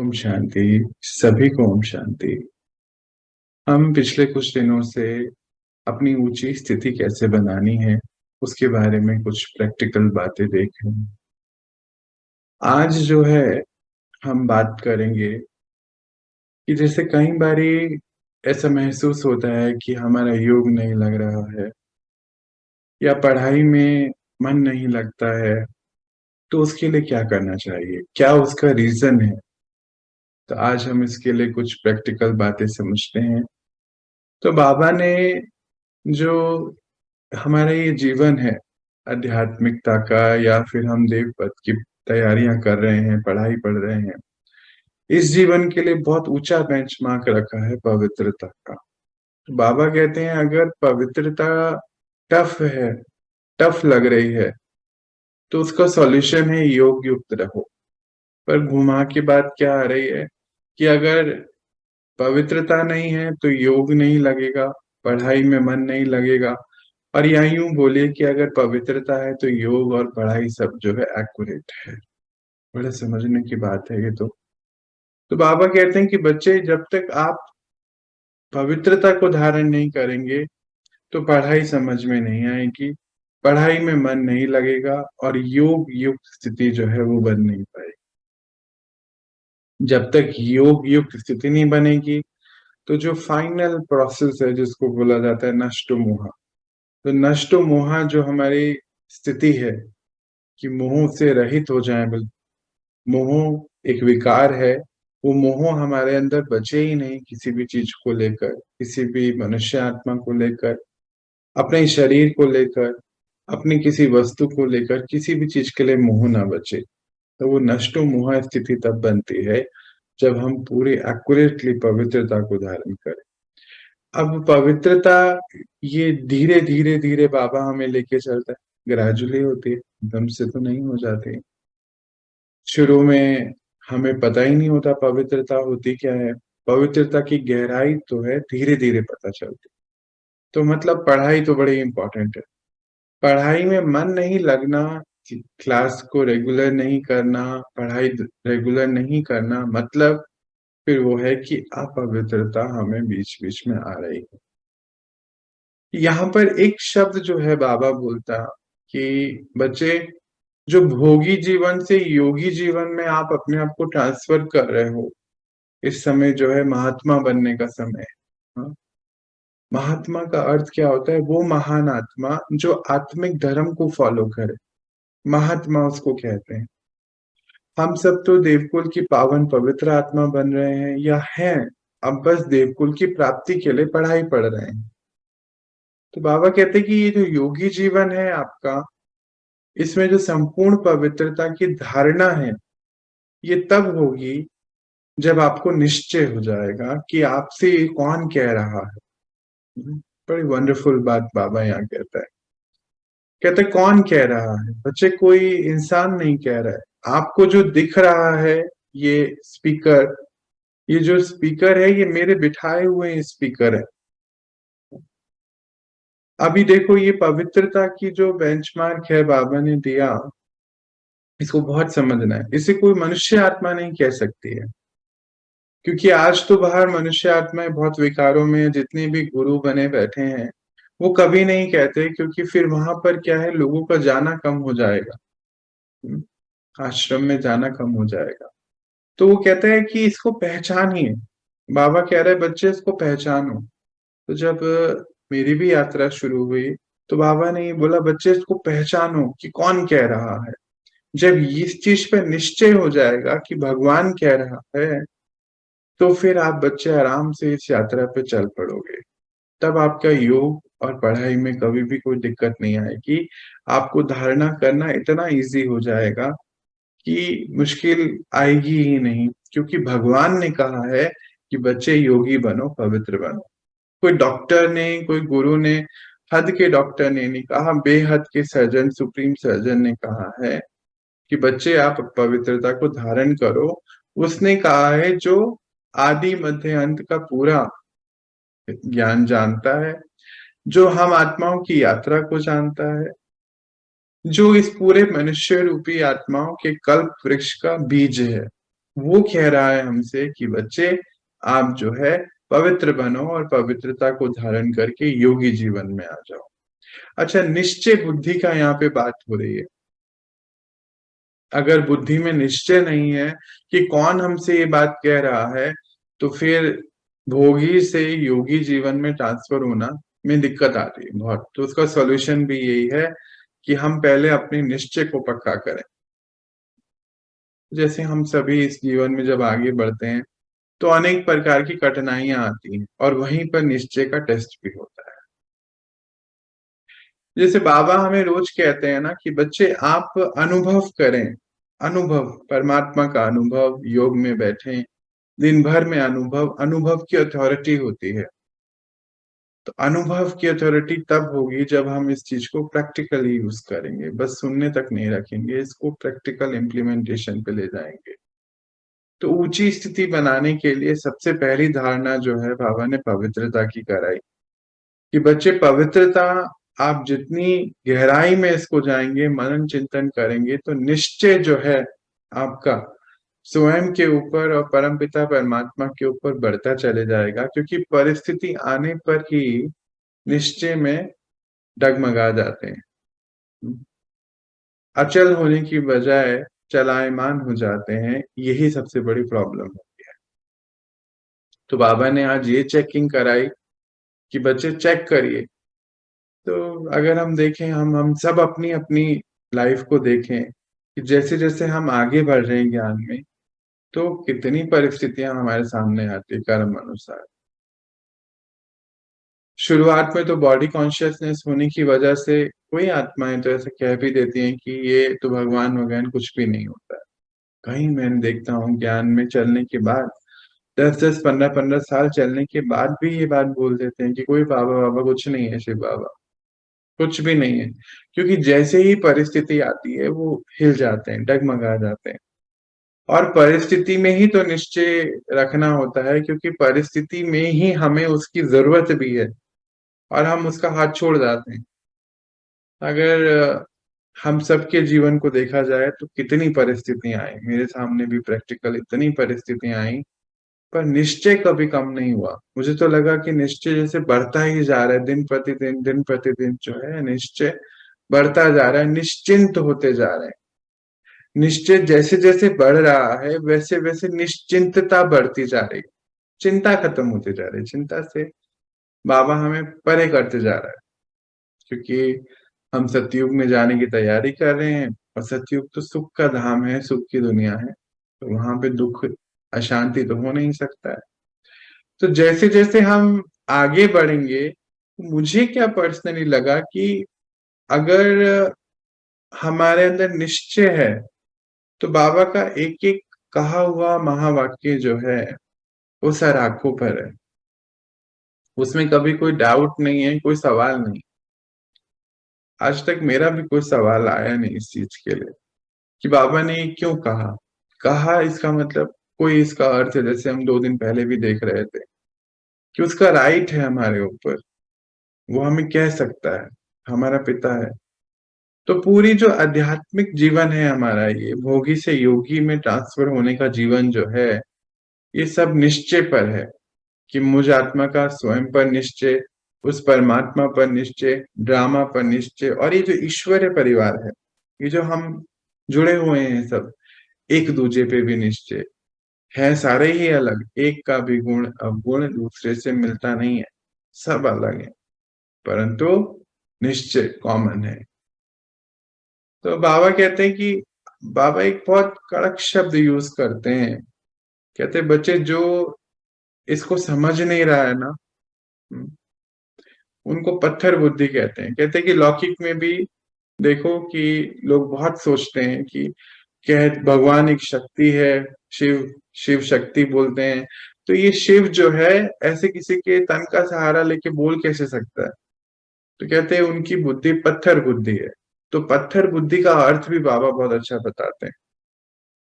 ओम शांति। सभी को ओम शांति। हम पिछले कुछ दिनों से अपनी ऊंची स्थिति कैसे बनानी है उसके बारे में कुछ प्रैक्टिकल बातें देख रहे हैं। आज जो है हम बात करेंगे कि जैसे कई बारी ऐसा महसूस होता है कि हमारा योग नहीं लग रहा है या पढ़ाई में मन नहीं लगता है, तो उसके लिए क्या करना चाहिए, क्या उसका रीजन है। तो आज हम इसके लिए कुछ प्रैक्टिकल बातें समझते हैं। तो बाबा ने जो हमारा ये जीवन है आध्यात्मिकता का, या फिर हम देव पद की तैयारियां कर रहे हैं, पढ़ाई पढ़ रहे हैं, इस जीवन के लिए बहुत ऊंचा बेंचमार्क रखा है पवित्रता का। तो बाबा कहते हैं अगर पवित्रता टफ है, टफ लग रही है, तो उसका सॉल्यूशन है योग युक्त रहो। पर घुमा के बात क्या आ रही है कि अगर पवित्रता नहीं है तो योग नहीं लगेगा, पढ़ाई में मन नहीं लगेगा। और या यूं बोलिए कि अगर पवित्रता है तो योग और पढ़ाई सब जो है एक्यूरेट है। बड़ा समझने की बात है ये तो बाबा कहते हैं कि बच्चे जब तक आप पवित्रता को धारण नहीं करेंगे तो पढ़ाई समझ में नहीं आएगी, पढ़ाई में मन नहीं लगेगा और योग युक्त स्थिति जो है वो बन नहीं पाएगी। जब तक योग युक्त स्थिति नहीं बनेगी तो जो फाइनल प्रोसेस है जिसको बोला जाता है नष्टो मोहा, तो नष्टो मोहा जो हमारी स्थिति है कि मोह से रहित हो जाए। मोह एक विकार है, वो मोह हमारे अंदर बचे ही नहीं किसी भी चीज को लेकर, किसी भी मनुष्य आत्मा को लेकर, अपने शरीर को लेकर, अपनी किसी वस्तु को लेकर, किसी भी चीज के लिए मोह ना बचे। तो वो नष्टो मोह स्थिति तब बनती है जब हम पूरी एक्यूरेटली पवित्रता को धारण करें। अब पवित्रता ये धीरे धीरे धीरे बाबा हमें लेके चलता है, ग्रेजुअली होती है, एकदम से तो नहीं हो जाती। शुरू में हमें पता ही नहीं होता पवित्रता होती क्या है, पवित्रता की गहराई तो है धीरे धीरे पता चलती। तो मतलब पढ़ाई तो बड़ी इंपॉर्टेंट है। पढ़ाई में मन नहीं लगना, क्लास को रेगुलर नहीं करना, पढ़ाई रेगुलर नहीं करना, मतलब फिर वो है कि अपवित्रता हमें बीच बीच में आ रही है। यहाँ पर एक शब्द जो है बाबा बोलता कि बच्चे, जो भोगी जीवन से योगी जीवन में आप अपने आप को ट्रांसफर कर रहे हो, इस समय जो है महात्मा बनने का समय है। हाँ? महात्मा का अर्थ क्या होता है? वो महान आत्मा जो आत्मिक धर्म को फॉलो करे, महात्मा उसको कहते हैं। हम सब तो देवकुल की पावन पवित्र आत्मा बन रहे हैं या हैं, अब बस देवकुल की प्राप्ति के लिए पढ़ाई पढ़ रहे हैं। तो बाबा कहते हैं कि ये जो योगी जीवन है आपका, इसमें जो संपूर्ण पवित्रता की धारणा है, ये तब होगी जब आपको निश्चय हो जाएगा कि आपसे कौन कह रहा है। बड़ी वंडरफुल बात बाबा यहाँ कहता है। कहते कौन कह रहा है? बच्चे, कोई इंसान नहीं कह रहा है। आपको जो दिख रहा है ये स्पीकर, ये जो स्पीकर है ये मेरे बिठाए हुए स्पीकर है। अभी देखो ये पवित्रता की जो बेंचमार्क है बाबा ने दिया, इसको बहुत समझना है। इसे कोई मनुष्य आत्मा नहीं कह सकती है, क्योंकि आज तो बाहर मनुष्य आत्माएं बहुत विकारों में, जितने भी गुरु बने बैठे हैं वो कभी नहीं कहते, क्योंकि फिर वहां पर क्या है, लोगों का जाना कम हो जाएगा, आश्रम में जाना कम हो जाएगा। तो वो कहते हैं कि इसको पहचानिए। बाबा कह रहे बच्चे इसको पहचानो। तो जब मेरी भी यात्रा शुरू हुई तो बाबा ने ये बोला बच्चे इसको पहचानो कि कौन कह रहा है। जब इस चीज पे निश्चय हो जाएगा कि भगवान कह रहा है, तो फिर आप बच्चे आराम से इस यात्रा पे चल पड़ोगे। तब आपका योग और पढ़ाई में कभी भी कोई दिक्कत नहीं आएगी। आपको धारणा करना इतना इजी हो जाएगा कि मुश्किल आएगी ही नहीं, क्योंकि भगवान ने कहा है कि बच्चे योगी बनो, पवित्र बनो। कोई डॉक्टर ने, कोई गुरु ने, हद के डॉक्टर ने नहीं कहा, बेहद के सर्जन, सुप्रीम सर्जन ने कहा है कि बच्चे आप पवित्रता को धारण करो। उसने कहा है जो आदि मध्य अंत का पूरा ज्ञान जानता है, जो हम आत्माओं की यात्रा को जानता है, जो इस पूरे मनुष्य रूपी आत्माओं के कल्प वृक्ष का बीज है। वो कह रहा है हमसे कि बच्चे आप जो है पवित्र बनो और पवित्रता को धारण करके योगी जीवन में आ जाओ। अच्छा, निश्चय बुद्धि का यहाँ पे बात हो रही है। अगर बुद्धि में निश्चय नहीं है कि कौन हमसे ये बात कह रहा है, तो फिर भोगी से योगी जीवन में ट्रांसफर होना में दिक्कत आ रही है बहुत। तो उसका सॉल्यूशन भी यही है कि हम पहले अपने निश्चय को पक्का करें। जैसे हम सभी इस जीवन में जब आगे बढ़ते हैं तो अनेक प्रकार की कठिनाइयां आती हैं और वहीं पर निश्चय का टेस्ट भी होता है। जैसे बाबा हमें रोज कहते हैं ना कि बच्चे आप अनुभव करें। अनुभव, परमात्मा का अनुभव, योग में बैठें, दिन भर में अनुभव, अनुभव की अथॉरिटी होती है। तो अनुभव की अथॉरिटी तब होगी जब हम इस चीज को प्रैक्टिकली यूज करेंगे, बस सुनने तक नहीं रखेंगे, इसको प्रैक्टिकल इम्प्लीमेंटेशन पे ले जाएंगे। तो ऊंची स्थिति बनाने के लिए सबसे पहली धारणा जो है बाबा ने पवित्रता की कराई कि बच्चे पवित्रता, आप जितनी गहराई में इसको जाएंगे, मनन चिंतन करेंगे, तो निश्चय जो है आपका स्वयं के ऊपर और परमपिता परमात्मा के ऊपर बढ़ता चले जाएगा। क्योंकि परिस्थिति आने पर ही निश्चय में डगमगा जाते हैं, अचल होने की बजाय चलायमान हो जाते हैं। यही सबसे बड़ी प्रॉब्लम होती है। तो बाबा ने आज ये चेकिंग कराई कि बच्चे चेक करिए। तो अगर हम देखें, हम सब अपनी अपनी लाइफ को देखें कि जैसे जैसे हम आगे बढ़ रहे हैं ज्ञान में, तो कितनी परिस्थितियां हमारे सामने आती है कर्म अनुसार। शुरुआत में तो बॉडी कॉन्शियसनेस होने की वजह से कोई आत्माएं तो ऐसे कह भी देती हैं कि ये तो भगवान वगैन कुछ भी नहीं होता है। कहीं मैंने देखता हूँ ज्ञान में चलने के बाद 10-10, 15-15 साल चलने के बाद भी ये बात बोल देते हैं कि कोई बाबा बाबा कुछ नहीं है, शिव बाबा कुछ भी नहीं है। क्योंकि जैसे ही परिस्थिति आती है वो हिल जाते हैं, डगमगा जाते हैं। और परिस्थिति में ही तो निश्चय रखना होता है, क्योंकि परिस्थिति में ही हमें उसकी जरूरत भी है और हम उसका हाथ छोड़ जाते हैं। अगर हम सबके जीवन को देखा जाए तो कितनी परिस्थितियां आई, मेरे सामने भी प्रैक्टिकल इतनी परिस्थितियां आई, पर निश्चय कभी कम नहीं हुआ। मुझे तो लगा कि निश्चय जैसे बढ़ता ही जा रहा है, दिन प्रतिदिन जो है निश्चय बढ़ता जा रहा है, निश्चिंत होते जा रहे हैं। निश्चय जैसे जैसे बढ़ रहा है वैसे वैसे निश्चिंतता बढ़ती जा रही है, चिंता खत्म होती जा रही है। चिंता से बाबा हमें परे करते जा रहा है, क्योंकि हम सतयुग में जाने की तैयारी कर रहे हैं और सतयुग तो सुख का धाम है, सुख की दुनिया है। तो वहां पे दुख, अशांति तो हो नहीं सकता है। तो जैसे जैसे हम आगे बढ़ेंगे, मुझे क्या पर्सनली लगा कि अगर हमारे अंदर निश्चय है, तो बाबा का एक एक कहा हुआ महावाक्य जो है वो सर आंखों पर है। उसमें कभी कोई डाउट नहीं है, कोई सवाल नहीं। आज तक मेरा भी कोई सवाल आया नहीं इस चीज के लिए कि बाबा ने ये क्यों कहा। कहा इसका मतलब कोई इसका अर्थ है, जैसे हम 2 दिन पहले भी देख रहे थे कि उसका राइट है हमारे ऊपर, वो हमें कह सकता है, हमारा पिता है। तो पूरी जो आध्यात्मिक जीवन है हमारा, ये भोगी से योगी में ट्रांसफर होने का जीवन जो है, ये सब निश्चय पर है कि मुझ आत्मा का स्वयं पर निश्चय, उस परमात्मा पर निश्चय, ड्रामा पर निश्चय, और ये जो ईश्वरीय परिवार है, ये जो हम जुड़े हुए हैं सब, एक दूजे पे भी निश्चय है। सारे ही अलग, एक का भी गुण अवगुण दूसरे से मिलता नहीं है, सब अलग है, परंतु निश्चय कॉमन है। तो बाबा कहते हैं कि बाबा एक बहुत कड़क शब्द यूज करते हैं। कहते हैं बच्चे जो इसको समझ नहीं रहा है ना, उनको पत्थर बुद्धि कहते हैं। कहते हैं कि लौकिक में भी देखो कि लोग बहुत सोचते हैं कि कह भगवान एक शक्ति है, शिव शिव शक्ति बोलते हैं। तो ये शिव जो है ऐसे किसी के तन का सहारा लेके बोल कैसे सकता है। तो कहते हैं उनकी बुद्धि पत्थर बुद्धि है। तो पत्थर बुद्धि का अर्थ भी बाबा बहुत अच्छा बताते हैं।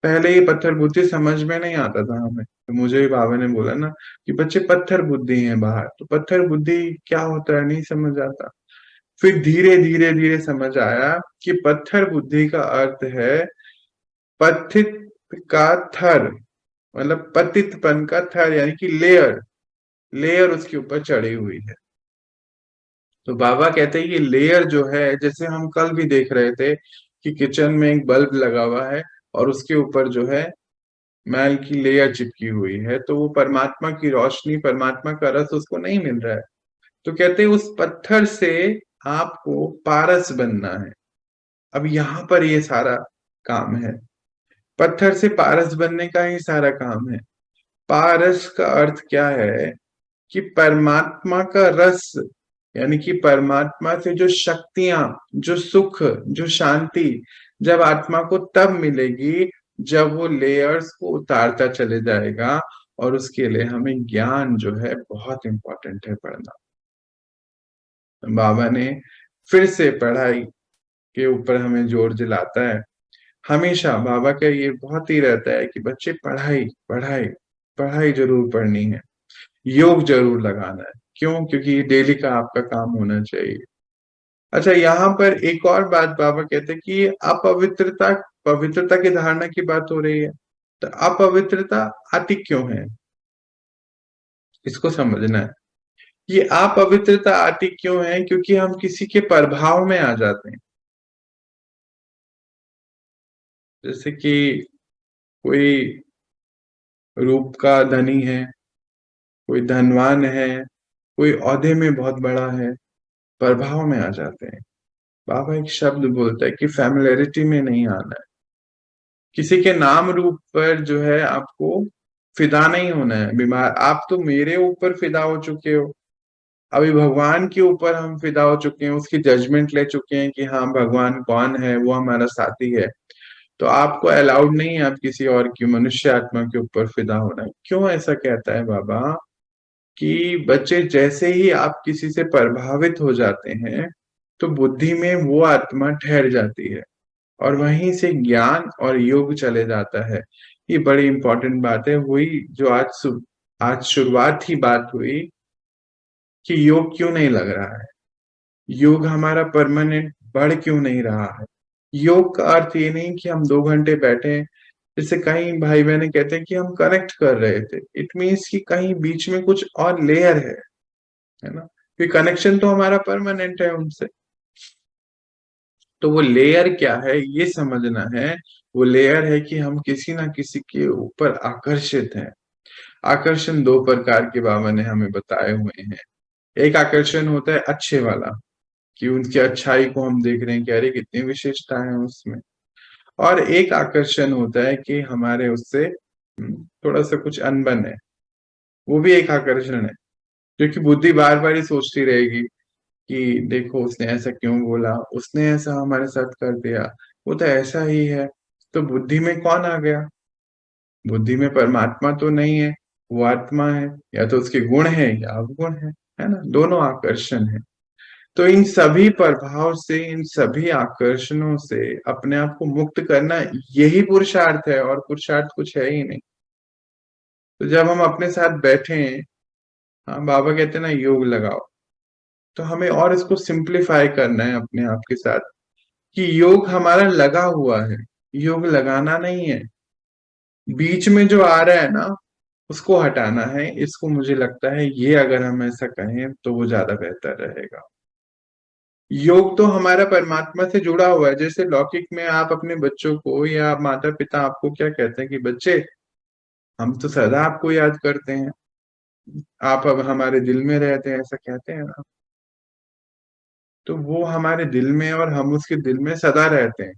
पहले ये पत्थर बुद्धि समझ में नहीं आता था हमें, तो मुझे भी बाबा ने बोला ना कि बच्चे पत्थर बुद्धि हैं बाहर। तो पत्थर बुद्धि क्या होता है नहीं समझ आता। फिर धीरे धीरे धीरे समझ आया कि पत्थर बुद्धि का अर्थ है पथित का थर। मतलब पतितपन का थर यानी कि लेयर, लेयर उसके ऊपर चढ़ी हुई है। तो बाबा कहते हैं ये लेयर जो है, जैसे हम कल भी देख रहे थे कि किचन में एक बल्ब लगा हुआ है और उसके ऊपर जो है मैल की लेयर चिपकी हुई है, तो वो परमात्मा की रोशनी, परमात्मा का रस उसको नहीं मिल रहा है। तो कहते हैं उस पत्थर से आपको पारस बनना है। अब यहाँ पर ये सारा काम है, पत्थर से पारस बनने का ही सारा काम है। पारस का अर्थ क्या है कि परमात्मा का रस, यानी कि परमात्मा से जो शक्तियां, जो सुख, जो शांति जब आत्मा को तब मिलेगी जब वो लेयर्स को उतारता चले जाएगा। और उसके लिए हमें ज्ञान जो है बहुत इंपॉर्टेंट है पढ़ना। बाबा ने फिर से पढ़ाई के ऊपर हमें जोर दिलाता है। हमेशा बाबा का ये बहुत ही रहता है कि बच्चे पढ़ाई पढ़ाई पढ़ाई जरूर पढ़नी है, योग जरूर लगाना है। क्यों? क्योंकि ये डेली का आपका काम होना चाहिए। अच्छा, यहाँ पर एक और बात बाबा कहते हैं कि अपवित्रता, पवित्रता की धारणा की बात हो रही है, तो अपवित्रता आती क्यों है, इसको समझना है। ये अपवित्रता आती क्यों है? क्योंकि हम किसी के प्रभाव में आ जाते हैं। जैसे कि कोई रूप का धनी है, कोई धनवान है, कोई ओहदे में बहुत बड़ा है, प्रभाव में आ जाते हैं। बाबा एक शब्द बोलता है कि फैमिलियरिटी में नहीं आना है। किसी के नाम रूप पर जो है आपको फिदा नहीं होना है। बीमार, आप तो मेरे ऊपर फिदा हो चुके हो, अभी भगवान के ऊपर हम फिदा हो चुके हैं, उसकी जजमेंट ले चुके हैं कि हाँ भगवान कौन है, वो हमारा साथी है। तो आपको अलाउड नहीं है आप किसी और की, मनुष्य आत्मा के ऊपर फिदा होना है। क्यों ऐसा कहता है बाबा? कि बच्चे जैसे ही आप किसी से प्रभावित हो जाते हैं तो बुद्धि में वो आत्मा ठहर जाती है और वहीं से ज्ञान और योग चले जाता है। ये बड़ी इंपॉर्टेंट बात है। वही जो आज शुरुआत ही बात हुई कि योग क्यों नहीं लग रहा है, योग हमारा परमानेंट बढ़ क्यों नहीं रहा है। योग का अर्थ ये नहीं कि हम 2 घंटे बैठे, जैसे कई भाई बहने कहते हैं कि हम कनेक्ट कर रहे थे, इट मीन्स कि कहीं बीच में कुछ और लेयर है ना, कि कनेक्शन तो हमारा परमानेंट है उनसे। तो वो लेयर क्या है ये समझना है। वो लेयर है कि हम किसी ना किसी के ऊपर आकर्षित हैं। आकर्षण 2 प्रकार के बाबा ने हमें बताए हुए हैं। एक आकर्षण होता है अच्छे वाला, कि उनकी अच्छाई को हम देख रहे हैं कि अरे कितनी विशेषता है उसमें। और एक आकर्षण होता है कि हमारे उससे थोड़ा सा कुछ अनबन है, वो भी एक आकर्षण है। क्योंकि बुद्धि बार बार ही सोचती रहेगी कि देखो उसने ऐसा क्यों बोला, उसने ऐसा हमारे साथ कर दिया, वो तो ऐसा ही है। तो बुद्धि में कौन आ गया? बुद्धि में परमात्मा तो नहीं है, वो आत्मा है। या तो उसके गुण है या अवगुण है ना, दोनों आकर्षण है। तो इन सभी प्रभाव से, इन सभी आकर्षणों से अपने आप को मुक्त करना, यही पुरुषार्थ है और पुरुषार्थ कुछ है ही नहीं। तो जब हम अपने साथ बैठे हैं, हाँ बाबा कहते हैं ना योग लगाओ, तो हमें और इसको सिंप्लीफाई करना है अपने आप के साथ कि योग हमारा लगा हुआ है, योग लगाना नहीं है। बीच में जो आ रहा है ना उसको हटाना है। इसको मुझे लगता है ये अगर हम ऐसा कहें तो वो ज्यादा बेहतर रहेगा। योग तो हमारा परमात्मा से जुड़ा हुआ है। जैसे लौकिक में आप अपने बच्चों को या माता पिता आपको क्या कहते हैं कि बच्चे हम तो सदा आपको याद करते हैं, आप अब हमारे दिल में रहते हैं, ऐसा कहते हैं ना। तो वो हमारे दिल में और हम उसके दिल में सदा रहते हैं।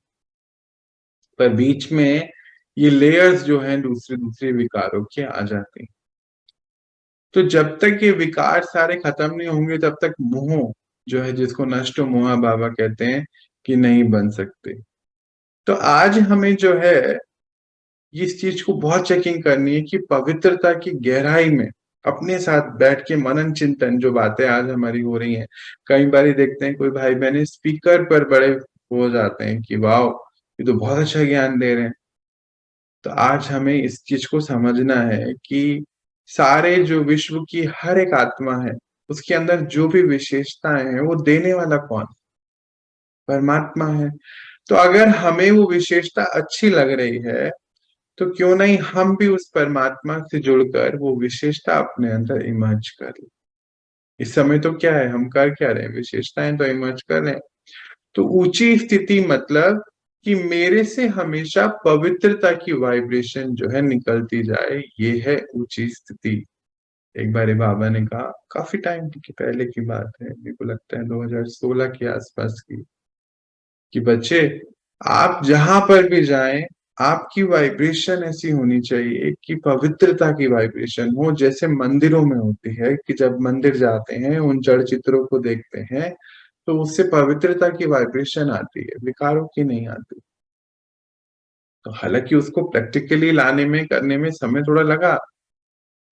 पर बीच में ये लेयर्स जो हैं दूसरे दूसरे विकारों के आ जाते हैं। तो जब तक ये विकार सारे खत्म नहीं होंगे तब तक मोह जो है, जिसको नष्ट मोह बाबा कहते हैं, कि नहीं बन सकते। तो आज हमें जो है इस चीज को बहुत चेकिंग करनी है कि पवित्रता की गहराई में अपने साथ बैठ के मनन चिंतन, जो बातें आज हमारी हो रही हैं। कई बार देखते हैं कोई भाई बहन स्पीकर पर बड़े हो जाते हैं कि वाह ये तो बहुत अच्छा ज्ञान दे रहे हैं। तो आज हमें इस चीज को समझना है कि सारे जो विश्व की हर एक आत्मा है, उसके अंदर जो भी विशेषताएं हैं वो देने वाला कौन? परमात्मा है। तो अगर हमें वो विशेषता अच्छी लग रही है तो क्यों नहीं हम भी उस परमात्मा से जुड़कर वो विशेषता अपने अंदर इमर्ज कर ले। इस समय तो क्या है, हम कर क्या रहे हैं, विशेषताएं तो इमर्ज कर रहे हैं। तो ऊंची स्थिति मतलब कि मेरे से हमेशा पवित्रता की वाइब्रेशन जो है निकलती जाए, ये है ऊंची स्थिति। एक बार बाबा ने कहा, काफी टाइम की पहले की बात है, मेरे को लगता है 2016 के आसपास की, कि बच्चे आप जहां पर भी जाएं, आपकी वाइब्रेशन ऐसी होनी चाहिए कि पवित्रता की वाइब्रेशन हो, जैसे मंदिरों में होती है कि जब मंदिर जाते हैं उन जड़ चित्रों को देखते हैं तो उससे पवित्रता की वाइब्रेशन आती है, विकारों की नहीं आती। तो हालांकि उसको प्रैक्टिकली लाने में करने में समय थोड़ा लगा,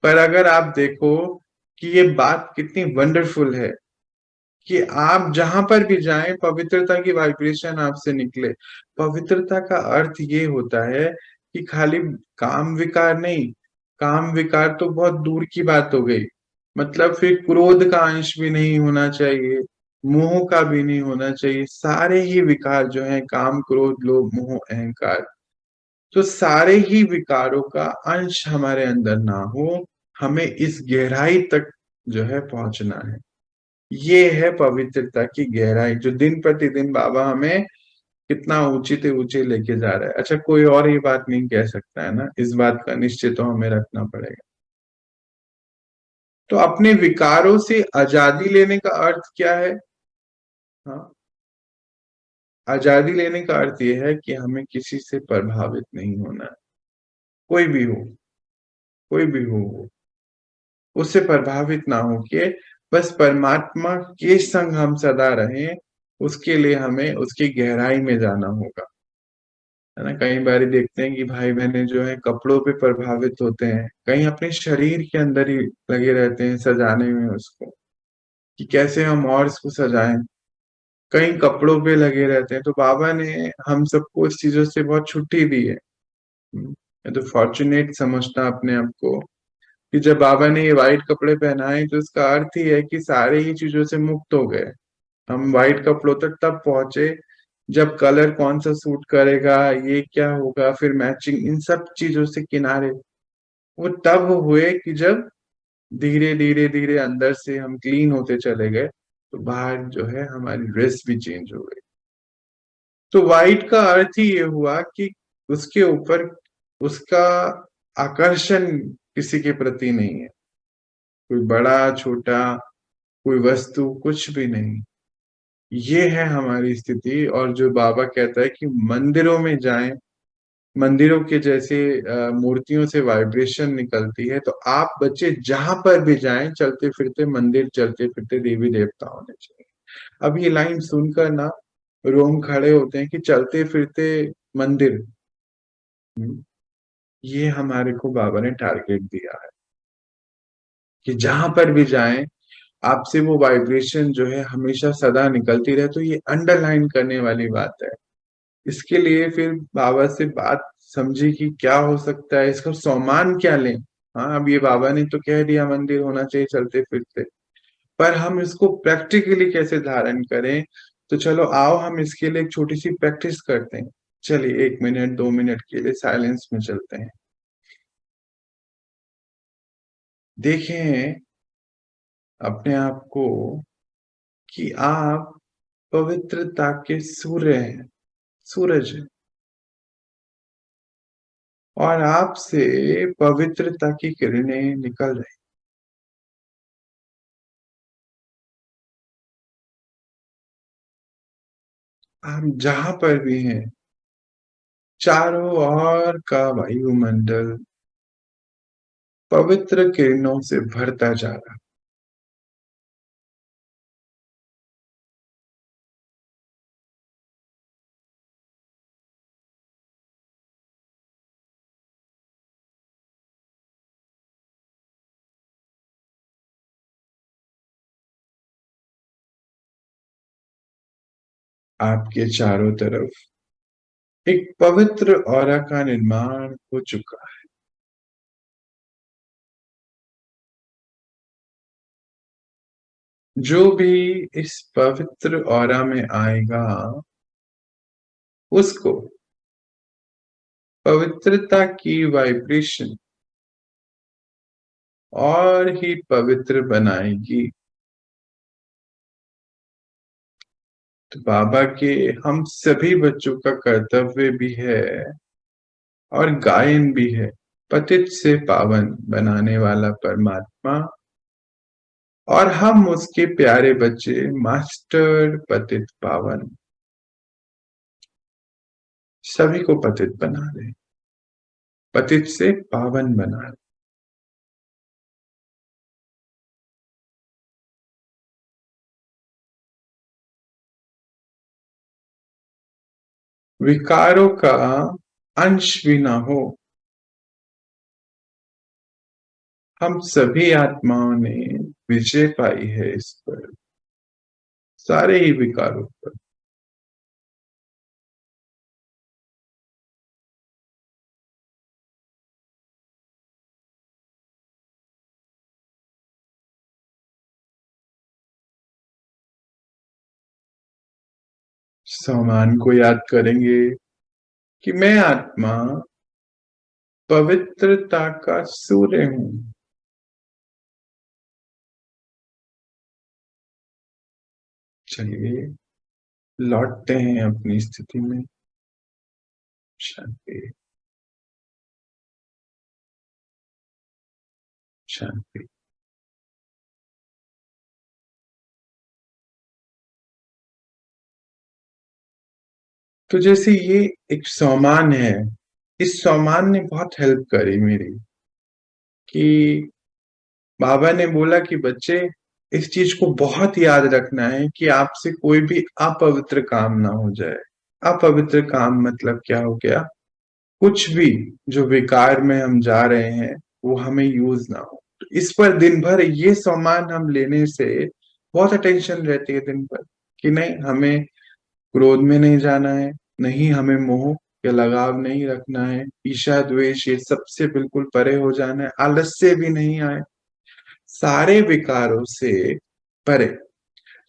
पर अगर आप देखो कि ये बात कितनी वंडरफुल है कि आप जहां पर भी जाएं पवित्रता की वाइब्रेशन आपसे निकले। पवित्रता का अर्थ ये होता है कि खाली काम विकार नहीं, काम विकार तो बहुत दूर की बात हो गई, मतलब फिर क्रोध का अंश भी नहीं होना चाहिए, मोह का भी नहीं होना चाहिए, सारे ही विकार जो हैं, काम क्रोध लोभ मोह अहंकार, तो सारे ही विकारों का अंश हमारे अंदर ना हो, हमें इस गहराई तक जो है पहुंचना है। ये है पवित्रता की गहराई जो दिन प्रतिदिन बाबा हमें कितना ऊंचे से ऊंचे लेके जा रहा है। अच्छा, कोई और ये बात नहीं कह सकता है ना, इस बात का निश्चय तो हमें रखना पड़ेगा। तो अपने विकारों से आजादी लेने का अर्थ क्या है? हाँ, आजादी लेने का अर्थ यह है कि हमें किसी से प्रभावित नहीं होना है। कोई भी हो, कोई भी हो, उससे प्रभावित ना हो के बस परमात्मा के संग हम सदा रहें। उसके लिए हमें उसकी गहराई में जाना होगा, है ना। कई बार देखते हैं कि भाई बहनें जो है कपड़ों पे प्रभावित होते हैं, कहीं अपने शरीर के अंदर ही लगे रहते हैं सजाने में उसको, कि कैसे हम और इसको सजाएं, कहीं कपड़ों पे लगे रहते हैं। तो बाबा ने हम सबको इस चीजों से बहुत छुट्टी दी है। मैं तो फॉर्चुनेट समझता अपने आप को कि जब बाबा ने ये व्हाइट कपड़े पहनाए तो इसका अर्थ ही है कि सारे ही चीजों से मुक्त हो गए। हम व्हाइट कपड़ों तक तब पहुंचे जब कलर कौन सा सूट करेगा, ये क्या होगा, फिर मैचिंग, इन सब चीजों से किनारे वो तब हुए कि जब धीरे धीरे धीरे अंदर से हम क्लीन होते चले गए, तो बाहर जो है हमारी ड्रेस भी चेंज हो गई। तो वाइट का अर्थ ही ये हुआ कि उसके ऊपर उसका आकर्षण किसी के प्रति नहीं है, कोई बड़ा छोटा, कोई वस्तु, कुछ भी नहीं। ये है हमारी स्थिति। और जो बाबा कहता है कि मंदिरों में जाएं, मंदिरों के जैसे मूर्तियों से वाइब्रेशन निकलती है, तो आप बच्चे जहां पर भी जाएं चलते फिरते मंदिर, चलते फिरते देवी देवता होने चाहिए। अब ये लाइन सुनकर ना रोम खड़े होते हैं कि चलते फिरते मंदिर। ये हमारे को बाबा ने टारगेट दिया है कि जहां पर भी जाएं आपसे वो वाइब्रेशन जो है हमेशा सदा निकलती रहे। तो ये अंडरलाइन करने वाली बात है। इसके लिए फिर बाबा से बात समझी कि क्या हो सकता है, इसका सामान क्या लें। हाँ, अब ये बाबा ने तो कह दिया मंदिर होना चाहिए चलते फिरते, पर हम इसको प्रैक्टिकली कैसे धारण करें। तो चलो आओ हम इसके लिए एक छोटी सी प्रैक्टिस करते हैं। चलिए 1 मिनट 2 मिनट के लिए साइलेंस में चलते हैं। देखें अपने आप को कि आप पवित्रता के सूर्य हैं, सूरज हैं, और आपसे पवित्रता की किरणें निकल रही। आप जहां पर भी हैं, चारों ओर का वायुमंडल पवित्र किरणों से भरता जा रहा। आपके चारों तरफ एक पवित्र ऑरा का निर्माण हो चुका है। जो भी इस पवित्र ऑरा में आएगा, उसको पवित्रता की वाइब्रेशन और ही पवित्र बनाएगी। तो बाबा के हम सभी बच्चों का कर्तव्य भी है और गायन भी है, पतित से पावन बनाने वाला परमात्मा और हम उसके प्यारे बच्चे मास्टर पतित पावन, सभी को पतित बना रहे, पतित से पावन बना रहे। विकारों का अंश भी ना हो। हम सभी आत्माओं ने विजय पाई है इस पर, सारे ही विकारों पर। सामान को याद करेंगे कि मैं आत्मा पवित्रता का सूर्य हूं। चलिए लौटते हैं अपनी स्थिति में। शांति शांति। तो जैसे ये एक सामान है, इस सामान ने बहुत हेल्प करी मेरी, कि बाबा ने बोला कि बच्चे इस चीज को बहुत याद रखना है कि आपसे कोई भी अपवित्र काम ना हो जाए। अपवित्र काम मतलब क्या हो गया, कुछ भी जो विकार में हम जा रहे हैं वो हमें यूज ना हो। तो इस पर दिन भर ये सामान हम लेने से बहुत अटेंशन रहती है दिन भर, कि नहीं हमें क्रोध में नहीं जाना है, नहीं हमें मोह या लगाव नहीं रखना है, ईर्ष्या द्वेष ये सबसे बिल्कुल परे हो जाना है, आलस्य भी नहीं आए, सारे विकारों से परे।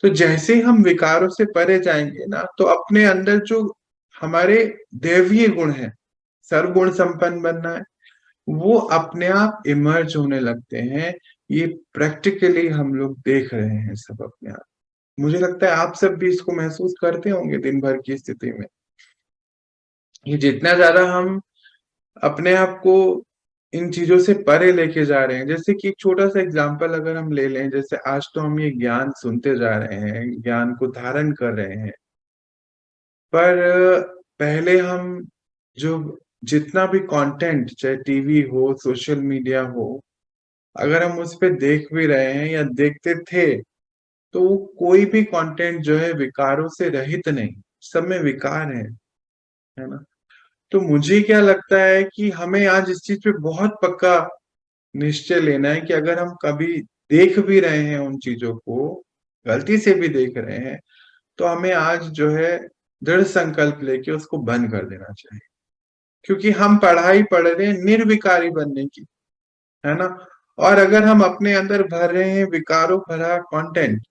तो जैसे हम विकारों से परे जाएंगे ना, तो अपने अंदर जो हमारे दैवीय गुण है, सर्वगुण संपन्न बनना है, वो अपने आप इमर्ज होने लगते हैं। ये प्रैक्टिकली हम लोग देख रहे हैं सब अपने आप। मुझे लगता है आप सब भी इसको महसूस करते होंगे दिन भर की स्थिति में। ये जितना ज्यादा हम अपने आप को इन चीजों से परे लेके जा रहे हैं, जैसे कि एक छोटा सा एग्जांपल अगर हम ले लें, जैसे आज तो हम ये ज्ञान सुनते जा रहे हैं, ज्ञान को धारण कर रहे हैं, पर पहले हम जो जितना भी कंटेंट, चाहे टीवी हो सोशल मीडिया हो, अगर हम उस पर देख भी रहे हैं या देखते थे, तो कोई भी कंटेंट जो है विकारों से रहित नहीं, सब में विकार है ना। तो मुझे क्या लगता है कि हमें आज इस चीज पे बहुत पक्का निश्चय लेना है कि अगर हम कभी देख भी रहे हैं उन चीजों को, गलती से भी देख रहे हैं, तो हमें आज जो है दृढ़ संकल्प लेके उसको बंद कर देना चाहिए। क्योंकि हम पढ़ाई पढ़ रहे हैं निर्विकारी बनने की, है ना। और अगर हम अपने अंदर भर रहे हैं विकारों भरा कंटेंट,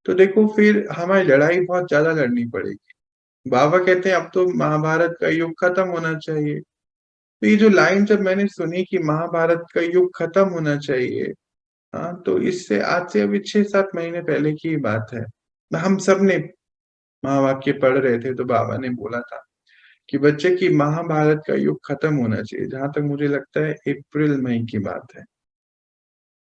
तो देखो फिर हमारी लड़ाई बहुत ज्यादा लड़नी पड़ेगी। बाबा कहते हैं अब तो महाभारत का युग खत्म होना चाहिए। तो ये जो लाइन जब मैंने सुनी कि महाभारत का युग खत्म होना चाहिए, हाँ, तो इससे आज से अभी 6-7 महीने पहले की ही बात है। हम सब ने महावाक्य पढ़ रहे थे, तो बाबा ने बोला था कि बच्चे की महाभारत का युग खत्म होना चाहिए। जहां तक मुझे लगता है अप्रैल मई की बात है।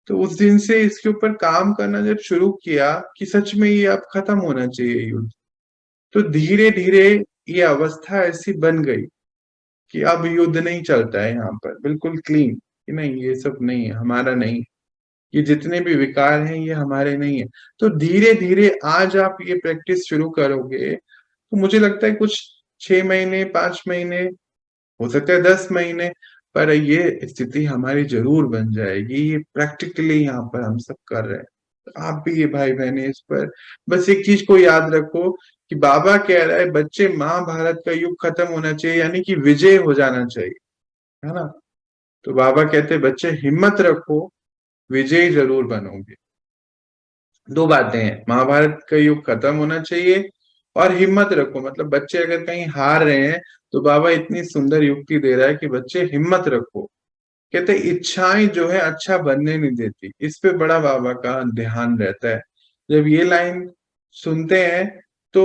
तो उस दिन से इसके ऊपर काम करना जब शुरू किया कि सच में ये अब खत्म होना चाहिए युद्ध, तो धीरे धीरे ये अवस्था ऐसी बन गई कि अब युद्ध नहीं चलता है यहाँ पर, बिल्कुल क्लीन, कि नहीं ये सब नहीं है, हमारा नहीं, ये जितने भी विकार हैं ये हमारे नहीं है। तो धीरे धीरे आज आप ये प्रैक्टिस शुरू करोगे, तो मुझे लगता है कुछ 6 महीने 5 महीने, हो सकता है 10 महीने, पर ये स्थिति हमारी जरूर बन जाएगी। ये प्रैक्टिकली यहाँ पर हम सब कर रहे हैं। तो आप भी ये भाई बहने इस पर बस एक चीज को याद रखो कि बाबा कह रहा है बच्चे महाभारत का युग खत्म होना चाहिए, यानी कि विजय हो जाना चाहिए, है ना। तो बाबा कहते हैं बच्चे हिम्मत रखो, विजयी जरूर बनोगे। दो बातें हैं, महाभारत का युग खत्म होना चाहिए और हिम्मत रखो, मतलब बच्चे अगर कहीं हार रहे हैं तो बाबा इतनी सुंदर युक्ति दे रहा है कि बच्चे हिम्मत रखो। कहते इच्छाएं जो है अच्छा बनने नहीं देती, इस पे बड़ा बाबा का ध्यान रहता है। जब ये लाइन सुनते हैं तो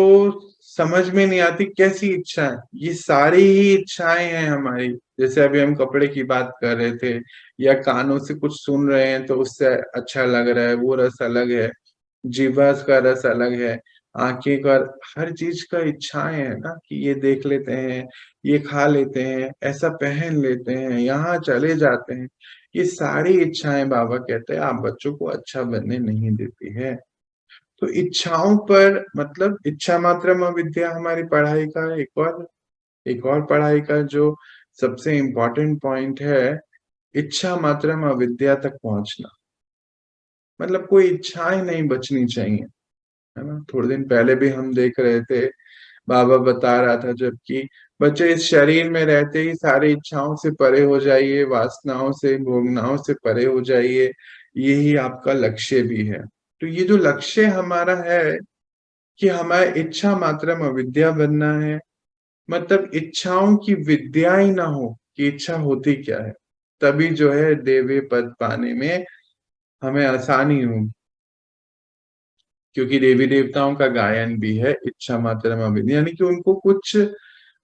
समझ में नहीं आती कैसी इच्छा है, ये सारी ही इच्छाएं हैं हमारी। जैसे अभी हम कपड़े की बात कर रहे थे, या कानों से कुछ सुन रहे हैं तो उससे अच्छा लग रहा है, वो रस अलग है, जीवा का रस अलग है, आंखें का, हर चीज का इच्छाएं है ना, कि ये देख लेते हैं, ये खा लेते हैं, ऐसा पहन लेते हैं, यहाँ चले जाते हैं। ये सारी इच्छाएं बाबा कहते हैं आप बच्चों को अच्छा बनने नहीं देती है। तो इच्छाओं पर, मतलब इच्छा मात्रम अविद्या हमारी पढ़ाई का एक और पढ़ाई का जो सबसे इम्पोर्टेंट पॉइंट है, इच्छा मात्रम अविद्या तक पहुंचना। मतलब कोई इच्छाएं नहीं बचनी चाहिए, है ना। थोड़े दिन पहले भी हम देख रहे थे, बाबा बता रहा था, जबकि बच्चे इस शरीर में रहते ही सारी इच्छाओं से परे हो जाइए, वासनाओं से, भोगनाओं से परे हो जाइए, यही आपका लक्ष्य भी है। तो ये जो लक्ष्य हमारा है कि हमारे इच्छा मात्रम अविद्या बनना है, मतलब इच्छाओं की विद्या ही ना हो कि इच्छा होती क्या है, तभी जो है देवे पद पाने में हमें आसानी होगी। क्योंकि देवी देवताओं का गायन भी है इच्छा मात्रम अविद्या, यानी कि उनको कुछ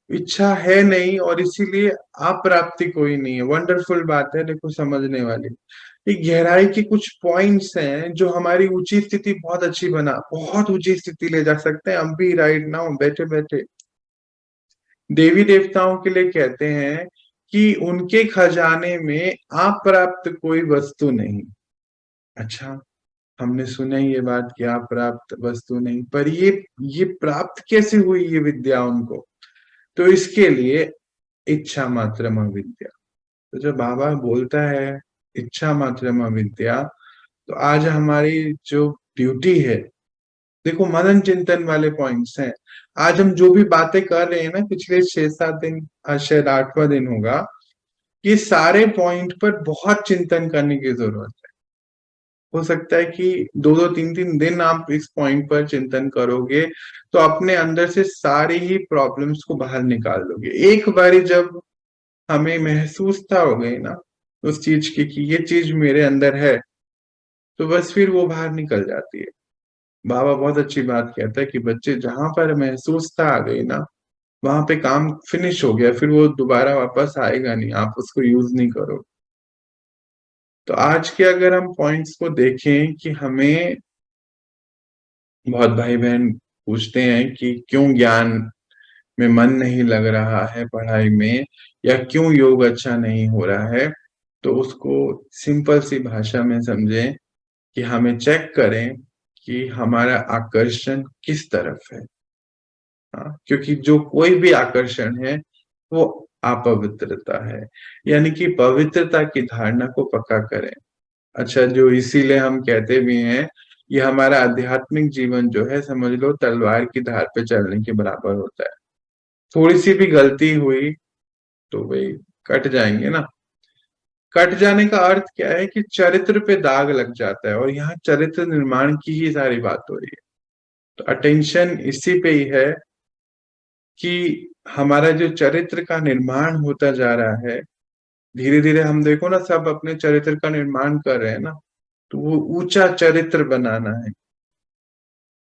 इच्छा है नहीं और इसीलिए अप्राप्ति कोई नहीं है। वंडरफुल बात है, देखो समझने वाली। ये गहराई के कुछ पॉइंट्स हैं जो हमारी ऊंची स्थिति बहुत अच्छी बना, बहुत ऊंची स्थिति ले जा सकते हैं हम भी राइट नाउ बैठे बैठे। देवी देवताओं के लिए कहते हैं कि उनके खजाने में अप्राप्त कोई वस्तु नहीं। अच्छा, हमने सुना ही ये बात कि अप्राप्त वस्तु नहीं, पर ये प्राप्त कैसे हुई ये विद्या उनको? तो इसके लिए इच्छा मात्रम अविद्या। तो जब बाबा बोलता है इच्छा मात्रम अविद्या, तो आज हमारी जो ड्यूटी है, देखो मनन चिंतन वाले पॉइंट्स हैं। आज हम जो भी बातें कर रहे हैं ना पिछले 6-7 दिन, आज शायद 8वां दिन होगा, ये सारे पॉइंट पर बहुत चिंतन करने की जरूरत है। हो सकता है कि 2-2 3-3 दिन आप इस पॉइंट पर चिंतन करोगे तो अपने अंदर से सारी ही प्रॉब्लम्स को बाहर निकाल लोगे। एक बारी जब हमें महसूसता हो गई ना उस चीज की कि ये चीज मेरे अंदर है, तो बस फिर वो बाहर निकल जाती है। बाबा बहुत अच्छी बात कहता है कि बच्चे जहां पर महसूसता आ गई ना, वहां पे काम फिनिश हो गया, फिर वो दोबारा वापस आएगा नहीं, आप उसको यूज नहीं करो। तो आज के अगर हम पॉइंट्स को देखें कि हमें, बहुत भाई बहन पूछते हैं कि क्यों ज्ञान में मन नहीं लग रहा है पढ़ाई में, या क्यों योग अच्छा नहीं हो रहा है, तो उसको सिंपल सी भाषा में समझें कि हमें चेक करें कि हमारा आकर्षण किस तरफ है। हाँ, क्योंकि जो कोई भी आकर्षण है वो अपवित्रता है, यानी कि पवित्रता की धारणा को पक्का करें। अच्छा, जो इसीलिए हम कहते भी हैं, ये हमारा आध्यात्मिक जीवन जो है समझ लो तलवार की धार पे चलने के बराबर होता है। थोड़ी सी भी गलती हुई तो भाई कट जाएंगे ना। कट जाने का अर्थ क्या है कि चरित्र पे दाग लग जाता है, और यहाँ चरित्र निर्माण की ही सारी बात हो रही है। तो अटेंशन इसी पे ही है कि हमारा जो चरित्र का निर्माण होता जा रहा है, धीरे धीरे हम देखो ना सब अपने चरित्र का निर्माण कर रहे हैं ना, तो वो ऊंचा चरित्र बनाना है,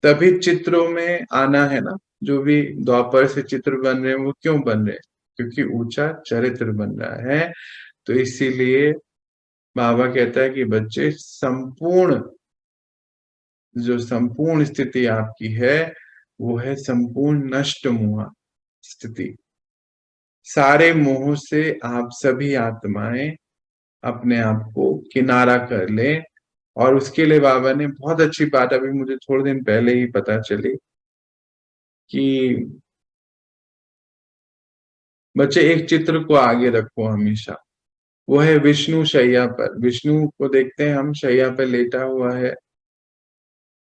तभी चित्रों में आना है ना। जो भी द्वापर से चित्र बन रहे हैं वो क्यों बन रहे हैं? क्योंकि ऊंचा चरित्र बन रहा है। तो इसीलिए बाबा कहता है कि बच्चे संपूर्ण, जो संपूर्ण स्थिति आपकी है वो है संपूर्ण नष्ट मोह स्थिति। सारे मोह से आप सभी आत्माएं अपने आप को किनारा कर ले। और उसके लिए बाबा ने बहुत अच्छी बात अभी मुझे थोड़े दिन पहले ही पता चली कि बच्चे एक चित्र को आगे रखो हमेशा, वो है विष्णु शैया पर। विष्णु को देखते हैं हम, शैया पर लेटा हुआ है।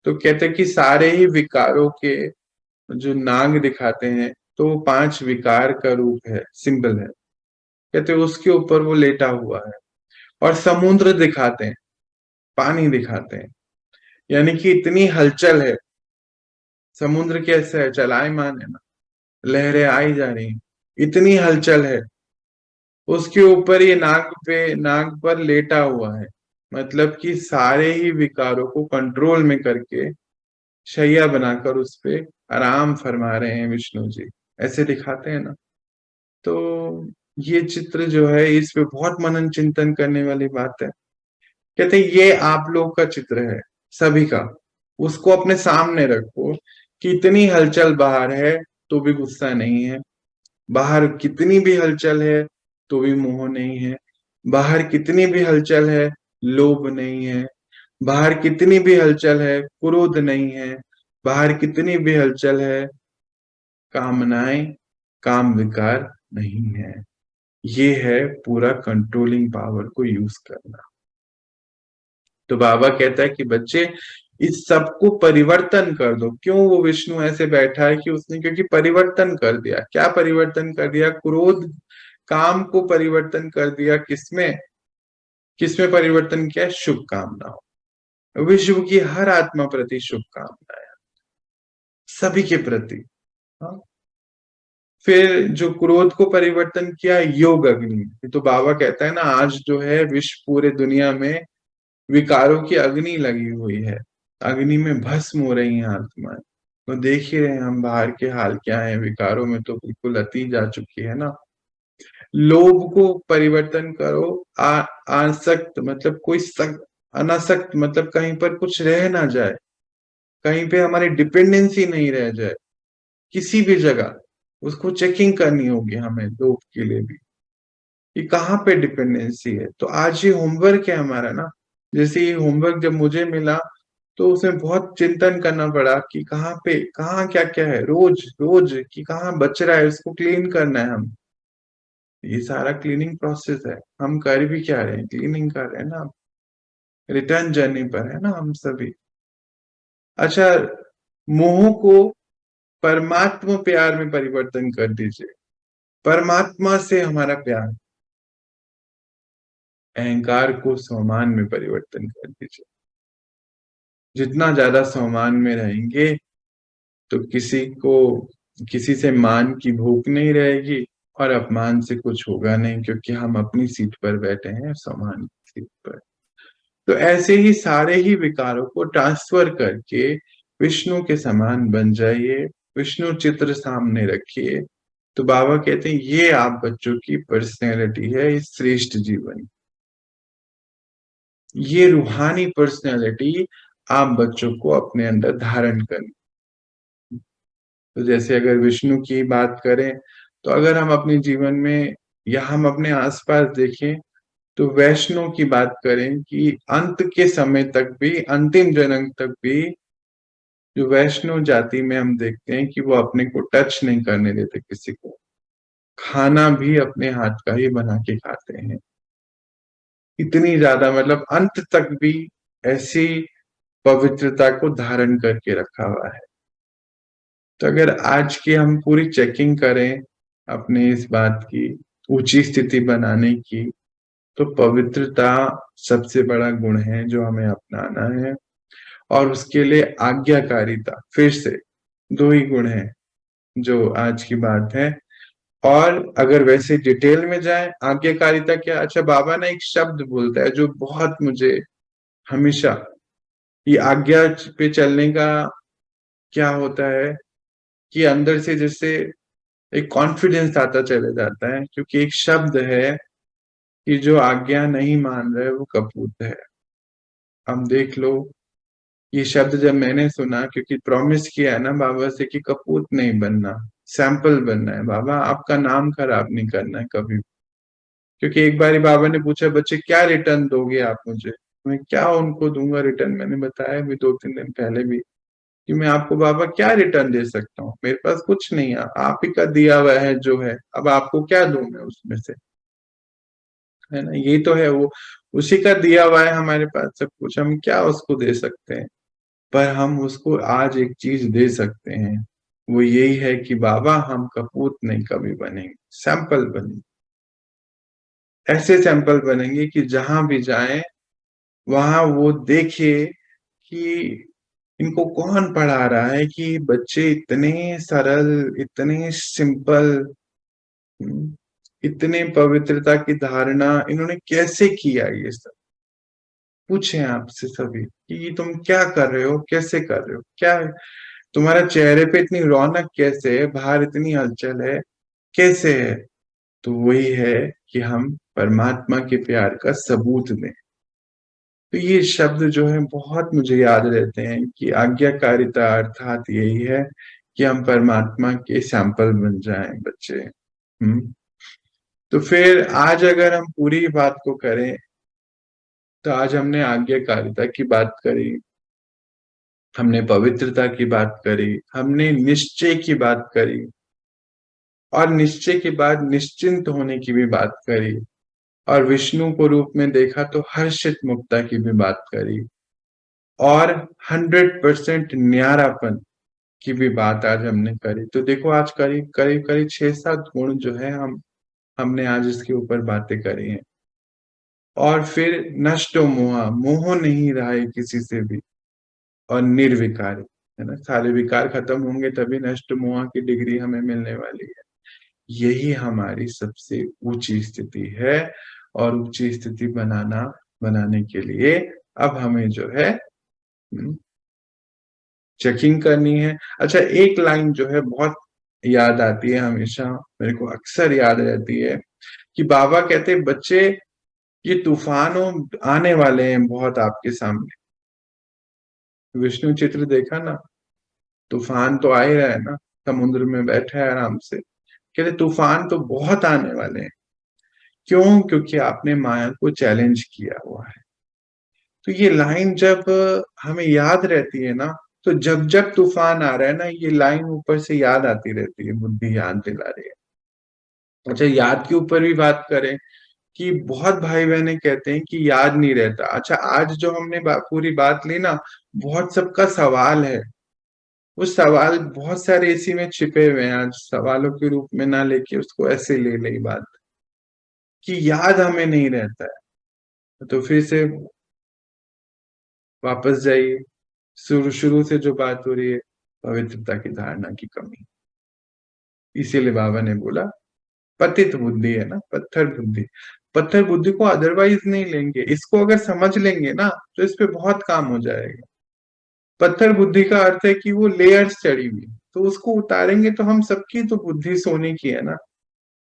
तो कहते हैं कि सारे ही विकारों के जो नाग दिखाते हैं, तो वो 5 विकार का रूप है, सिंबल है। कहते हैं उसके ऊपर वो लेटा हुआ है। और समुद्र दिखाते हैं, पानी दिखाते हैं, यानी कि इतनी हलचल है। समुद्र कैसा है, चलायमान है ना, लहरें आई जा रही हैं, इतनी हलचल है। उसके ऊपर ये नाग पर लेटा हुआ है, मतलब कि सारे ही विकारों को कंट्रोल में करके शैया बनाकर उस पे आराम फरमा रहे हैं विष्णु जी, ऐसे दिखाते हैं ना। तो ये चित्र जो है, इस पे बहुत मनन चिंतन करने वाली बात है। कहते हैं ये आप लोग का चित्र है, सभी का। उसको अपने सामने रखो कि इतनी हलचल बाहर है तो भी गुस्सा नहीं है, बाहर कितनी भी हलचल है तो भी मोह नहीं है, बाहर कितनी भी हलचल है लोभ नहीं है, बाहर कितनी भी हलचल है क्रोध नहीं है, बाहर कितनी भी हलचल है कामनाएं, काम विकार नहीं है। ये है पूरा कंट्रोलिंग पावर को यूज करना। तो बाबा कहता है कि बच्चे इस सब को परिवर्तन कर दो। क्यों वो विष्णु ऐसे बैठा है कि उसने, क्योंकि परिवर्तन कर दिया। क्या परिवर्तन कर दिया? क्रोध काम को परिवर्तन कर दिया। किसमें? किसमें परिवर्तन किया? शुभकामनाओं। विश्व की हर आत्मा प्रति शुभकामनाएं, सभी के प्रति। हाँ? फिर जो क्रोध को परिवर्तन किया, योग अग्नि। तो बाबा कहता है ना, आज जो है विश्व पूरे दुनिया में विकारों की अग्नि लगी हुई है, अग्नि में भस्म हो रही हैं आत्माएं। तो देख ही रहे हैं हम बाहर के हाल क्या है, विकारों में तो बिल्कुल अति जा चुकी है ना। लोभ को परिवर्तन करो। आसक्त मतलब कोई अनासक्त, मतलब कहीं पर कुछ रह ना जाए, कहीं पे हमारी डिपेंडेंसी नहीं रह जाए किसी भी जगह। उसको चेकिंग करनी होगी हमें लोभ के लिए भी, कि कहाँ पे डिपेंडेंसी है। तो आज ये होमवर्क है हमारा ना। जैसे ये होमवर्क जब मुझे मिला तो उसमें बहुत चिंतन करना पड़ा कि कहाँ पे, कहाँ क्या क्या है, रोज रोज कि कहाँ बच रहा है, उसको क्लीन करना है हम। ये सारा क्लीनिंग प्रोसेस है। हम कर भी क्या रहे हैं? क्लीनिंग कर रहे हैं ना। रिटर्न जर्नी पर है ना हम सभी। अच्छा, मोह को परमात्मा प्यार में परिवर्तन कर दीजिए। परमात्मा से हमारा प्यार। अहंकार को सम्मान में परिवर्तन कर दीजिए। जितना ज्यादा सम्मान में रहेंगे तो किसी से मान की भूख नहीं रहेगी, और अपमान से कुछ होगा नहीं, क्योंकि हम अपनी सीट पर बैठे हैं, सम्मान की सीट पर। तो ऐसे ही सारे ही विकारों को ट्रांसफर करके विष्णु के समान बन जाइए। विष्णु चित्र सामने रखिए। तो बाबा कहते हैं ये आप बच्चों की पर्सनैलिटी है, इस श्रेष्ठ जीवन। ये रूहानी पर्सनैलिटी आप बच्चों को अपने अंदर धारण करनी। तो जैसे अगर विष्णु की बात करें, तो अगर हम अपने जीवन में या हम अपने आसपास देखें, तो वैष्णव की बात करें कि अंत के समय तक भी, अंतिम जन्म तक भी, जो वैष्णव जाति में हम देखते हैं कि वो अपने को टच नहीं करने देते किसी को। खाना भी अपने हाथ का ही बना के खाते हैं। इतनी ज्यादा, मतलब अंत तक भी ऐसी पवित्रता को धारण करके रखा हुआ है। तो अगर आज की हम पूरी चेकिंग करें अपने इस बात की, ऊंची स्थिति बनाने की, तो पवित्रता सबसे बड़ा गुण है जो हमें अपनाना है। और उसके लिए आज्ञाकारिता, फिर से दो ही गुण है जो आज की बात है। और अगर वैसे डिटेल में जाए, आज्ञाकारिता क्या? अच्छा, बाबा ने एक शब्द बोलता है जो बहुत मुझे हमेशा, ये आज्ञा पे चलने का क्या होता है कि अंदर से जैसे एक कॉन्फिडेंस आता चले जाता है, क्योंकि एक शब्द है कि जो आज्ञा नहीं मान रहे वो कपूत है। हम देख लो, ये शब्द जब मैंने सुना, क्योंकि प्रॉमिस किया है ना बाबा से कि कपूत नहीं बनना, सैंपल बनना है। बाबा आपका नाम खराब नहीं करना है कभी। क्योंकि एक बार बाबा ने पूछा, बच्चे क्या रिटर्न दोगे आप मुझे? मैं क्या उनको दूंगा रिटर्न? मैंने बताया भी 2-3 दिन पहले भी कि मैं आपको बाबा क्या रिटर्न दे सकता हूँ, मेरे पास कुछ नहीं है, आप ही का दिया हुआ है जो है, अब आपको क्या दूं मैं उसमें से, है ना। ये तो है, वो उसी का दिया हुआ है हमारे पास सब कुछ, हम क्या उसको दे सकते हैं। पर हम उसको आज एक चीज दे सकते हैं, वो यही है कि बाबा हम कपूत नहीं कभी बनेंगे, सैंपल बनेंगे। ऐसे सैंपल बनेंगे कि जहां भी जाएं वहां वो देखे कि इनको कौन पढ़ा रहा है कि बच्चे इतने सरल, इतने सिंपल, इतने पवित्रता की धारणा इन्होंने कैसे किया ये सब? पूछे आपसे सभी कि तुम क्या कर रहे हो, कैसे कर रहे हो, क्या है? तुम्हारा चेहरे पे इतनी रौनक कैसे है, बाहर इतनी हलचल है, कैसे है? तो वही है कि हम परमात्मा के प्यार का सबूत दें। तो ये शब्द जो है बहुत मुझे याद रहते हैं कि आज्ञाकारिता अर्थात यही है कि हम परमात्मा के सैंपल बन जाएं बच्चे। तो फिर आज अगर हम पूरी बात को करें तो आज हमने आज्ञाकारिता की बात करी, हमने पवित्रता की बात करी, हमने निश्चय की बात करी, और निश्चय के बाद निश्चिंत होने की भी बात करी, और विष्णु को रूप में देखा तो हर्षित मुक्ता की भी बात करी, और 100% न्यारापन की भी बात आज हमने करी। तो देखो आज करीब करीब करीब 6-7 गुण जो है हमने आज इसके ऊपर बातें करी हैं। और फिर नष्टो मोह, मोह नहीं रहा है किसी से भी, और निर्विकार, है ना, सारे विकार खत्म होंगे तभी नष्ट मोह की डिग्री हमें मिलने वाली है। यही हमारी सबसे ऊंची स्थिति है, और ऊंची स्थिति बनाने के लिए अब हमें जो है चेकिंग करनी है। अच्छा, एक लाइन जो है बहुत याद आती है हमेशा, मेरे को अक्सर याद रहती है कि बाबा कहते हैं बच्चे ये तूफानों आने वाले हैं बहुत आपके सामने। विष्णु चित्र देखा ना, तूफान तो आ ही रहा है ना, समुद्र में बैठा है आराम से, कहते तूफान तो बहुत आने वाले हैं। क्यों? क्योंकि आपने माया को चैलेंज किया हुआ है। तो ये लाइन जब हमें याद रहती है ना, तो जब जब तूफान आ रहा है ना, ये लाइन ऊपर से याद आती रहती है, बुद्धि याद दिला रही है। अच्छा, याद के ऊपर भी बात करें कि बहुत भाई बहने कहते हैं कि याद नहीं रहता। अच्छा, आज जो हमने पूरी बात ली ना, बहुत सबका सवाल है, वो सवाल बहुत सारे इसी में छिपे हुए हैं, आज सवालों के रूप में ना लेके उसको ऐसे ले ली बात कि याद हमें नहीं रहता है। तो फिर से वापस जाइए, शुरू शुरू से जो बात हो रही है, पवित्रता की धारणा की कमी। इसीलिए बाबा ने बोला पतित बुद्धि है ना, पत्थर बुद्धि। पत्थर बुद्धि को अदरवाइज नहीं लेंगे, इसको अगर समझ लेंगे ना तो इस पे बहुत काम हो जाएगा। पत्थर बुद्धि का अर्थ है कि वो लेयर्स चढ़ी हुई, तो उसको उतारेंगे तो हम सबकी तो बुद्धि सोने की है ना।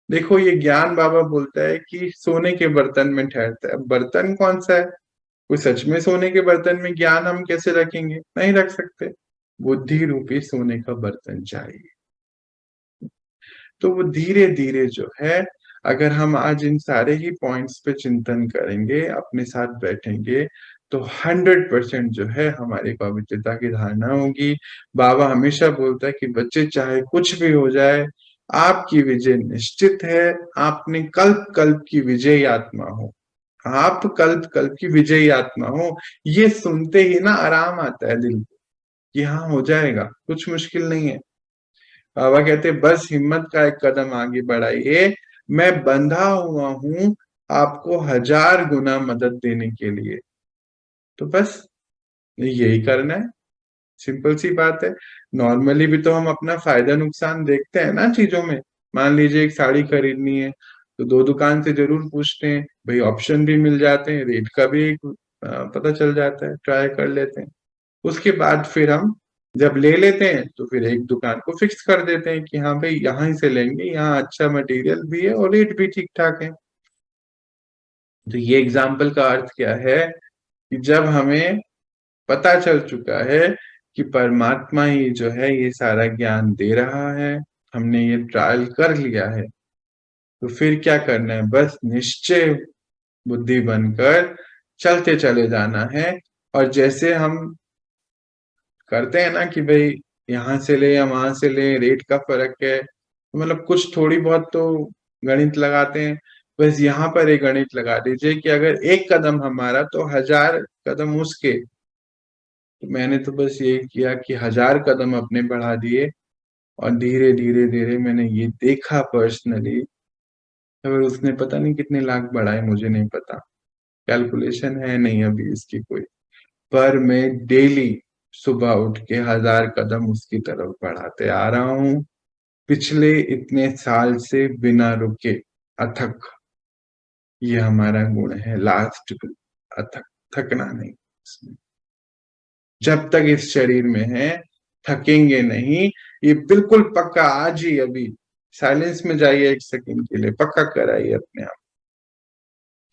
देखो ये ज्ञान बाबा बोलता है कि सोने के बर्तन में ठहरता है। बर्तन कौन सा है? कोई सच में सोने के बर्तन में ज्ञान हम कैसे रखेंगे? नहीं रख सकते। बुद्धि रूपी सोने का बर्तन चाहिए। तो वो धीरे धीरे जो है, अगर हम आज इन सारे ही पॉइंट्स पे चिंतन करेंगे, अपने साथ बैठेंगे, तो 100% जो है हमारी पवित्रता की धारणा होगी। बाबा हमेशा बोलता है कि बच्चे चाहे कुछ भी हो जाए, आपकी विजय निश्चित है। आपने कल्प कल्प की विजयी आत्मा हो, आप कल्प कल्प की विजयी आत्मा हो। ये सुनते ही ना आराम आता है दिल को कि हाँ हो जाएगा, कुछ मुश्किल नहीं है। बाबा कहते बस हिम्मत का एक कदम आगे बढ़ाइए, मैं बंधा हुआ हूं आपको 1000 गुना मदद देने के लिए। तो बस यही करना है, सिंपल सी बात है। नॉर्मली भी तो हम अपना फायदा नुकसान देखते हैं ना चीजों में। मान लीजिए एक साड़ी खरीदनी है तो 2 दुकान से जरूर पूछते हैं भाई, ऑप्शन भी मिल जाते हैं, रेट का भी एक पता चल जाता है, ट्राई कर लेते हैं। उसके बाद फिर हम जब ले लेते हैं तो फिर एक दुकान को फिक्स कर देते हैं कि हाँ भाई यहाँ ही से लेंगे, यहाँ अच्छा मटेरियल भी है और रेट भी ठीक ठाक है। तो ये एग्जाम्पल का अर्थ क्या है कि जब हमें पता चल चुका है कि परमात्मा ही जो है ये सारा ज्ञान दे रहा है, हमने ये ट्रायल कर लिया है, तो फिर क्या करना है? बस निश्चय बुद्धि बनकर चलते चले जाना है। और जैसे हम करते हैं ना कि भाई यहाँ से ले या वहां से ले, रेट का फर्क है, तो मतलब कुछ थोड़ी बहुत तो गणित लगाते हैं। बस यहाँ पर एक गणित लगा दीजिए कि अगर एक कदम हमारा तो 1000 कदम उसके। तो मैंने तो बस ये किया कि 1000 कदम अपने बढ़ा दिए, और धीरे धीरे धीरे मैंने ये देखा पर्सनली, अगर उसने पता नहीं कितने लाख बढ़ाए, मुझे नहीं पता, कैलकुलेशन है नहीं अभी इसकी कोई। पर मैं डेली सुबह उठ के 1000 कदम उसकी तरफ बढ़ाते आ रहा हूँ पिछले इतने साल से बिना रुके, अथक। ये हमारा गुण है, लास्ट अथक, थकना नहीं। जब तक इस शरीर में है थकेंगे नहीं। ये बिल्कुल पक्का, आज ही अभी साइलेंस में जाइए 1 सेकंड के लिए, पक्का कराइए अपने आप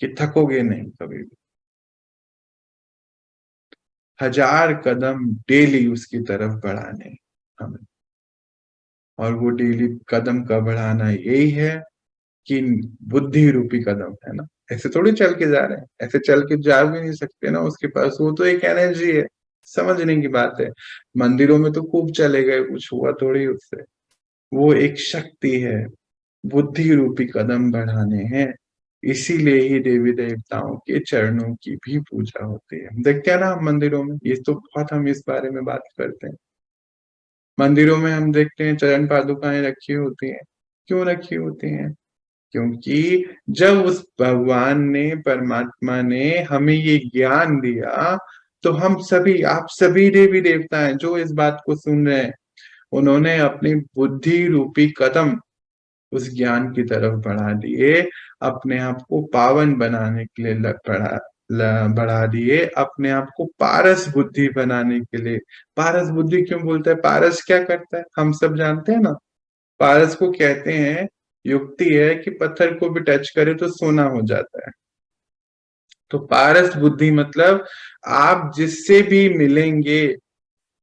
कि थकोगे नहीं कभी भी। 1000 कदम डेली उसकी तरफ बढ़ाने हमें, और वो डेली कदम का बढ़ाना यही है कि बुद्धि रूपी कदम है ना। ऐसे थोड़ी चल के जा रहे हैं, ऐसे चल के जा भी नहीं सकते ना, उसके पास वो तो एक एनर्जी है। समझने की बात है। मंदिरों में तो खूब चले गए, कुछ हुआ थोड़ी उससे। वो एक शक्ति है, बुद्धि रूपी कदम बढ़ाने हैं। इसीलिए ही देवी देवताओं के चरणों की भी पूजा होती है। देखते हैं ना हम मंदिरों में, ये तो बहुत हम इस बारे में बात करते हैं। मंदिरों में हम देखते हैं चरण पादुकाएं रखी होती हैं। क्यों रखी होती हैं? क्योंकि जब उस भगवान ने, परमात्मा ने हमें ये ज्ञान दिया, तो हम सभी, आप सभी देवी देवता हैं जो इस बात को सुन रहे हैं, उन्होंने अपनी बुद्धि रूपी कदम उस ज्ञान की तरफ बढ़ा दिए, अपने आप को पावन बनाने के लिए बढ़ा दिए, अपने आप को पारस बुद्धि बनाने के लिए। पारस बुद्धि क्यों बोलते हैं? पारस क्या करता है हम सब जानते हैं ना। पारस को कहते हैं, युक्ति है कि पत्थर को भी टच करे तो सोना हो जाता है। तो पारस बुद्धि मतलब आप जिससे भी मिलेंगे,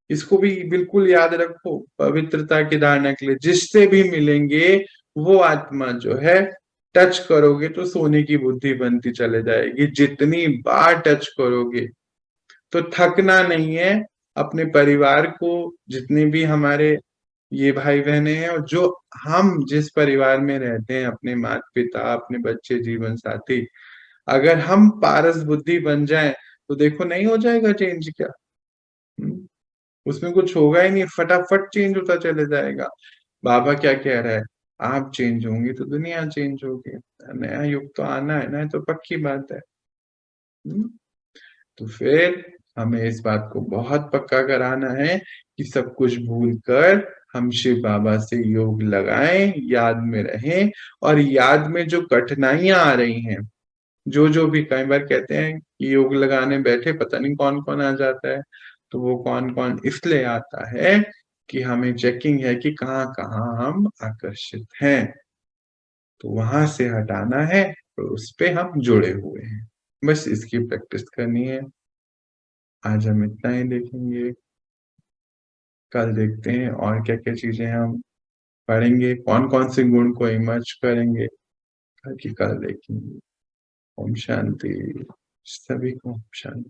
इसको भी बिल्कुल याद रखो पवित्रता की धारणा के लिए, जिससे भी मिलेंगे वो आत्मा जो है, टच करोगे तो सोने की बुद्धि बनती चले जाएगी। जितनी बार टच करोगे तो थकना नहीं है। अपने परिवार को, जितने भी हमारे ये भाई बहने हैं, और जो हम जिस परिवार में रहते हैं, अपने माता पिता, अपने बच्चे, जीवन साथी, अगर हम पारस बुद्धि बन जाएं तो देखो नहीं हो जाएगा चेंज क्या? हम्म? उसमें कुछ होगा ही नहीं, फटाफट चेंज होता चले जाएगा। बाबा क्या कह रहा है? आप चेंज होंगे तो दुनिया चेंज होगी। नया युग तो आना है ना, ये तो पक्की बात है। हम्म? तो फिर हमें इस बात को बहुत पक्का कराना है कि सब कुछ भूल कर हम शिव बाबा से योग लगाएं, याद में रहें। और याद में जो कठिनाइयां आ रही हैं, जो जो भी कई बार कहते हैं कि योग लगाने बैठे पता नहीं कौन कौन आ जाता है, तो वो कौन कौन इसलिए आता है कि हमें चेकिंग है कि कहाँ कहाँ हम आकर्षित हैं, तो वहां से हटाना है, और उस पे हम जुड़े हुए हैं। बस इसकी प्रैक्टिस करनी है। आज हम इतना ही देखेंगे, कल देखते हैं और क्या क्या चीजें हम पढ़ेंगे, कौन कौन से गुण को इमर्ज करेंगे, कल की कल देखेंगे। ओम शांति। सभी को ओम शांति।